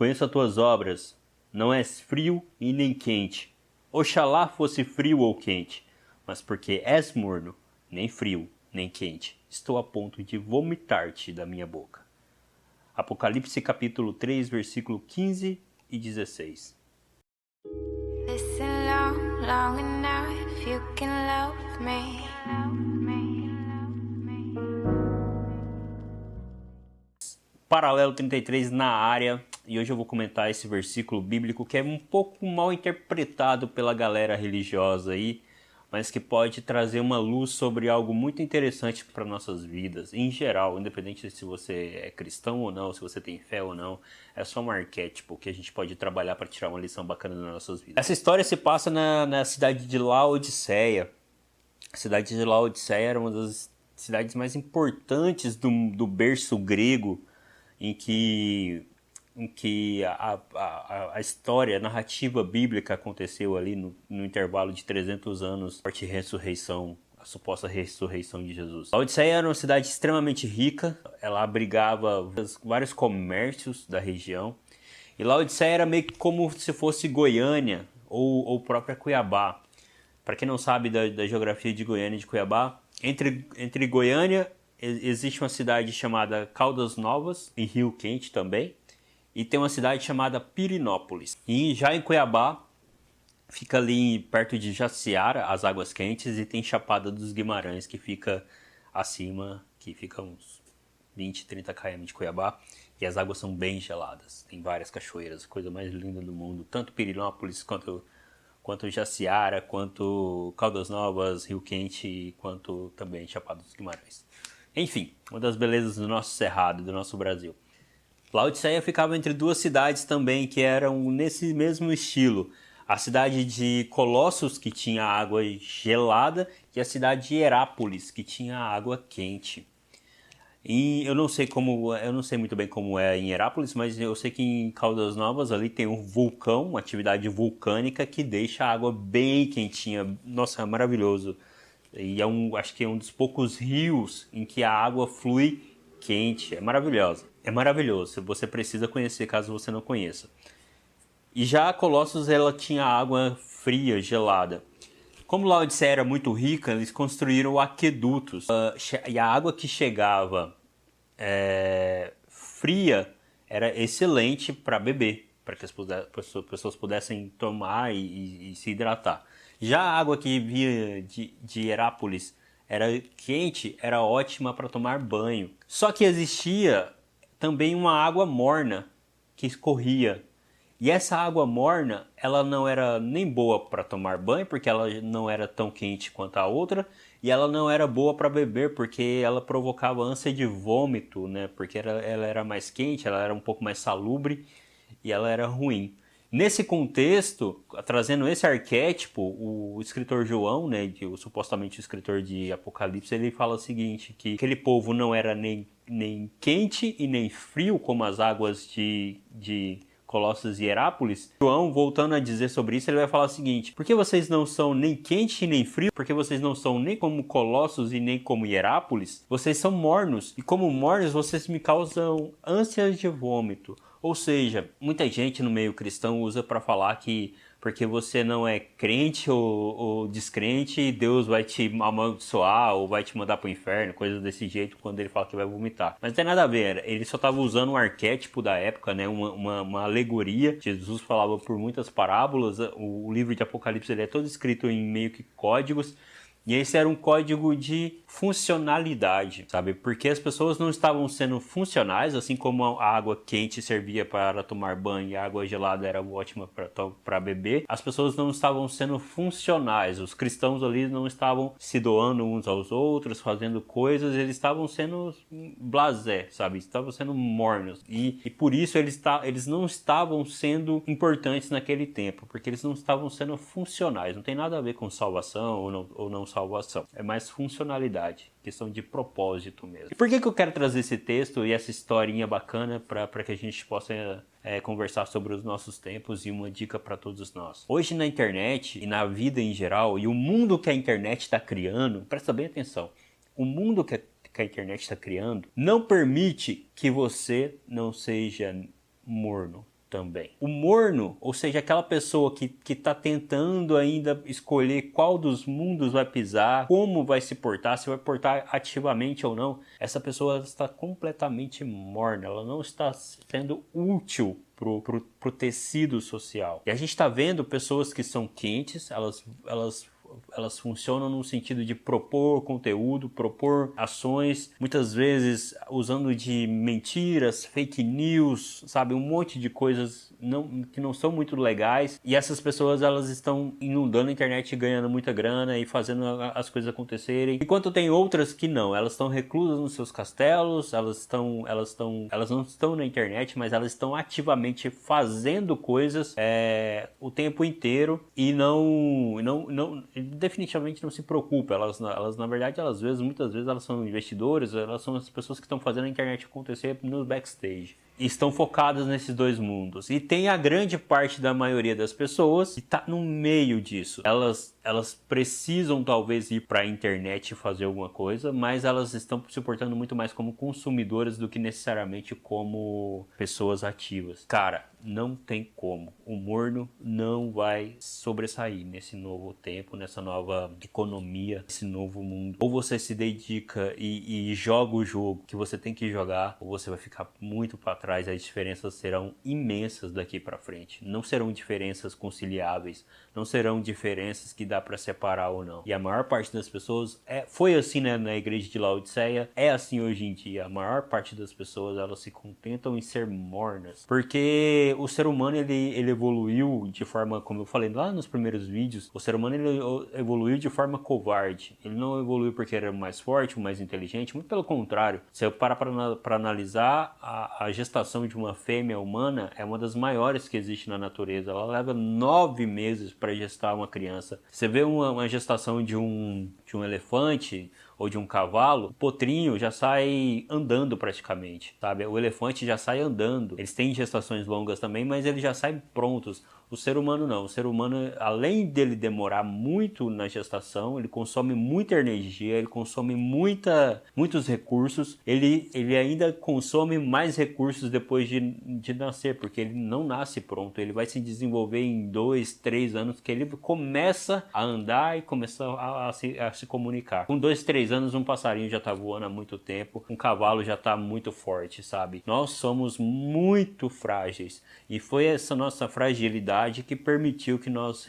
Conheço as tuas obras, não és frio e nem quente. Oxalá fosse frio ou quente, mas porque és morno, nem frio, nem quente, estou a ponto de vomitar-te da minha boca. Apocalipse capítulo 3, versículo 15 e 16. Listen long, long enough, you can love me. Paralelo 33 na área, e hoje eu vou comentar esse versículo bíblico que é um pouco mal interpretado pela galera religiosa aí, mas que pode trazer uma luz sobre algo muito interessante para nossas vidas, em geral, independente de se você é cristão ou não, se você tem fé ou não, é só um arquétipo que a gente pode trabalhar para tirar uma lição bacana nas nossas vidas. Essa história se passa na cidade de Laodiceia. A cidade de Laodiceia era uma das cidades mais importantes do berço grego, em que a história, a narrativa bíblica aconteceu ali no intervalo de 300 anos, a ressurreição, a suposta ressurreição de Jesus. Laodiceia era uma cidade extremamente rica, ela abrigava vários comércios da região, e Laodiceia era meio que como se fosse Goiânia ou própria Cuiabá. Para quem não sabe da geografia de Goiânia e de Cuiabá, entre Goiânia existe uma cidade chamada Caldas Novas, em Rio Quente também, e tem uma cidade chamada Pirenópolis. E já em Cuiabá, fica ali perto de Jaciara, as Águas Quentes, e tem Chapada dos Guimarães, que fica acima, que fica uns 20, 30 km de Cuiabá, e as águas são bem geladas. Tem várias cachoeiras, coisa mais linda do mundo, tanto Pirenópolis quanto Jaciara, quanto Caldas Novas, Rio Quente, quanto também Chapada dos Guimarães. Enfim, uma das belezas do nosso cerrado, do nosso Brasil. Laodiceia ficava entre duas cidades também que eram nesse mesmo estilo. A cidade de Colossos, que tinha água gelada, e a cidade de Herápolis, que tinha água quente. E eu não sei muito bem como é em Herápolis, mas eu sei que em Caldas Novas ali tem um vulcão, uma atividade vulcânica que deixa a água bem quentinha. Nossa, é maravilhoso. E acho que é um dos poucos rios em que a água flui quente. É maravilhosa. É maravilhoso. Você precisa conhecer caso você não conheça. E já a Colossos, ela tinha água fria, gelada. Como Laodiceia era muito rica, eles construíram aquedutos. E a água que chegava fria era excelente para beber, para que as pessoas pudessem tomar e se hidratar. Já a água que vinha de Herápolis era quente, era ótima para tomar banho. Só que existia também uma água morna que escorria. E essa água morna, ela não era nem boa para tomar banho, porque ela não era tão quente quanto a outra, e ela não era boa para beber, porque ela provocava ânsia de vômito, né? Porque ela era mais quente, ela era um pouco mais salubre e ela era ruim. Nesse contexto, trazendo esse arquétipo, o escritor João, né, supostamente o escritor de Apocalipse, ele fala o seguinte, que aquele povo não era nem quente e nem frio, como as águas de Colossos e Herápolis. João, voltando a dizer sobre isso, ele vai falar o seguinte: porque vocês não são nem quente nem frio, porque vocês não são nem como Colossos e nem como Herápolis, vocês são mornos, e como mornos vocês me causam ânsias de vômito. Ou seja, muita gente no meio cristão usa para falar que porque você não é crente ou descrente, Deus vai te amaldiçoar ou vai te mandar para o inferno, coisas desse jeito, quando ele fala que vai vomitar. Mas não tem nada a ver, ele só estava usando um arquétipo da época, né? uma alegoria. Jesus falava por muitas parábolas, o livro de Apocalipse ele é todo escrito em meio que códigos, e esse era um código de funcionalidade, sabe? Porque as pessoas não estavam sendo funcionais, assim como a água quente servia para tomar banho e a água gelada era ótima para beber. As pessoas não estavam sendo funcionais, os cristãos ali não estavam se doando uns aos outros, fazendo coisas, eles estavam sendo blasé, sabe? Estavam sendo mornos. E por isso eles não estavam sendo importantes naquele tempo, porque eles não estavam sendo funcionais. Não tem nada a ver com salvação ou não salvação, é mais funcionalidade, questão de propósito mesmo. E por que eu quero trazer esse texto e essa historinha bacana para que a gente possa conversar sobre os nossos tempos e uma dica para todos nós? Hoje na internet e na vida em geral, e o mundo que a internet está criando, presta bem atenção, o mundo que a internet está criando não permite que você não seja morno. também. O morno, ou seja, aquela pessoa que tá tentando ainda escolher qual dos mundos vai pisar, como vai se portar, se vai portar ativamente ou não, essa pessoa está completamente morna, ela não está sendo útil pro tecido social. E a gente está vendo pessoas que são quentes, elas funcionam no sentido de propor conteúdo, propor ações, muitas vezes usando de mentiras, fake news, sabe, um monte de coisas que não são muito legais, e essas pessoas elas estão inundando a internet e ganhando muita grana e fazendo as coisas acontecerem, enquanto tem outras que não, elas estão reclusas nos seus castelos, elas não estão na internet, mas elas estão ativamente fazendo coisas o tempo inteiro e definitivamente não se preocupa. Elas na verdade, muitas vezes elas são investidores, elas são as pessoas que estão fazendo a internet acontecer no backstage. E estão focadas nesses dois mundos. E tem a grande parte da maioria das pessoas que está no meio disso. Elas precisam talvez ir para a internet e fazer alguma coisa, mas elas estão se portando muito mais como consumidoras do que necessariamente como pessoas ativas. Cara, não tem como. O morno não vai sobressair nesse novo tempo, nessa nova economia, nesse novo mundo. Ou você se dedica e joga o jogo que você tem que jogar, ou você vai ficar muito para trás. As diferenças serão imensas daqui para frente. Não serão diferenças conciliáveis, não serão diferenças que dá para separar ou não. E a maior parte das pessoas foi assim, né, na igreja de Laodiceia, é assim hoje em dia. A maior parte das pessoas elas se contentam em ser mornas, porque o ser humano ele evoluiu de forma, como eu falei lá nos primeiros vídeos, o ser humano ele evoluiu de forma covarde. Ele não evoluiu porque era mais forte, mais inteligente, muito pelo contrário. Se eu parar para analisar, a gestação de uma fêmea humana é uma das maiores que existe na natureza. Ela leva 9 meses para gestar uma criança. Você vê uma gestação de um elefante ou de um cavalo, o potrinho já sai andando praticamente, sabe? O elefante já sai andando. Eles têm gestações longas também, mas eles já saem prontos. O ser humano não. O ser humano, além dele demorar muito na gestação, ele consome muita energia, ele consome muitos recursos, ele ainda consome mais recursos depois de nascer, porque ele não nasce pronto, ele vai se desenvolver em 2, 3 anos que ele começa a andar e começa a se comunicar. Com 2, 3 anos um passarinho já está voando há muito tempo, um cavalo já está muito forte, sabe? Nós somos muito frágeis e foi essa nossa fragilidade que permitiu que nós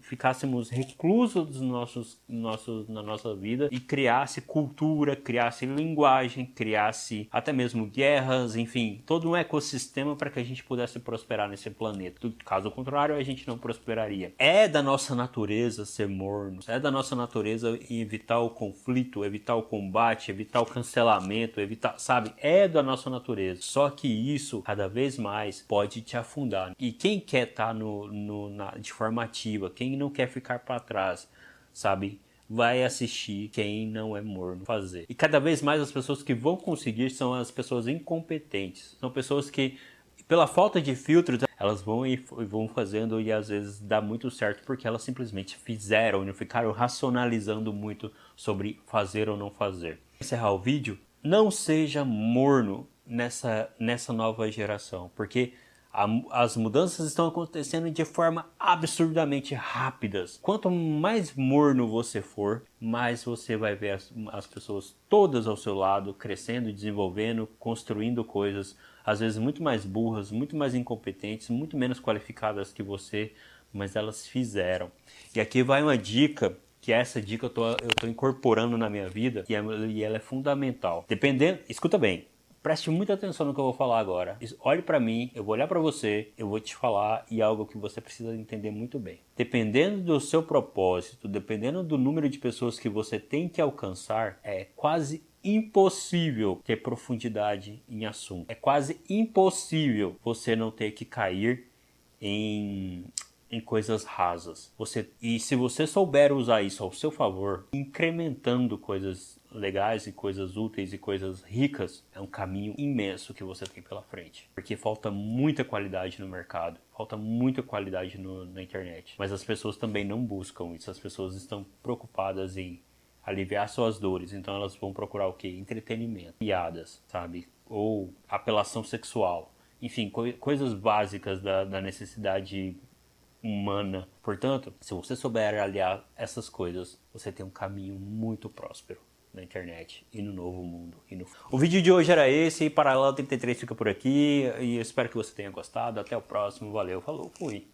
ficássemos reclusos na nossa vida e criasse cultura, criasse linguagem, criasse até mesmo guerras, enfim, todo um ecossistema para que a gente pudesse prosperar nesse planeta. Caso contrário, a gente não prosperaria. É da nossa natureza ser mornos, é da nossa natureza evitar o conflito, evitar o combate, evitar o cancelamento, sabe? É da nossa natureza. Só que isso, cada vez mais, pode te afundar. E quem quer estar de forma ativa, quem não quer ficar para trás, sabe, vai assistir quem não é morno fazer. E cada vez mais as pessoas que vão conseguir são as pessoas incompetentes, são pessoas que pela falta de filtros elas vão fazendo e às vezes dá muito certo porque elas simplesmente fizeram e não ficaram racionalizando muito sobre fazer ou não fazer. Para encerrar o vídeo, não seja morno nessa nova geração, porque as mudanças estão acontecendo de forma absurdamente rápidas. Quanto mais morno você for, mais você vai ver as pessoas todas ao seu lado, crescendo, desenvolvendo, construindo coisas, às vezes muito mais burras, muito mais incompetentes, muito menos qualificadas que você, mas elas fizeram. E aqui vai uma dica, que essa dica eu tô incorporando na minha vida e ela é fundamental. Escuta bem. Preste muita atenção no que eu vou falar agora. Olhe para mim, eu vou olhar para você, eu vou te falar e é algo que você precisa entender muito bem. Dependendo do seu propósito, dependendo do número de pessoas que você tem que alcançar, é quase impossível ter profundidade em assunto. É quase impossível você não ter que cair em coisas rasas. E se você souber usar isso ao seu favor, incrementando coisas legais e coisas úteis e coisas ricas, é um caminho imenso que você tem pela frente. Porque falta muita qualidade no mercado, falta muita qualidade na internet. Mas as pessoas também não buscam isso, as pessoas estão preocupadas em aliviar suas dores, então elas vão procurar o quê? Entretenimento, piadas, sabe? Ou apelação sexual. enfim, coisas básicas da necessidade humana. Portanto, se você souber aliar essas coisas, você tem um caminho muito próspero na internet e no novo mundo. O vídeo de hoje era esse, Paralelo 33 fica por aqui e eu espero que você tenha gostado. Até o próximo, valeu, falou, fui!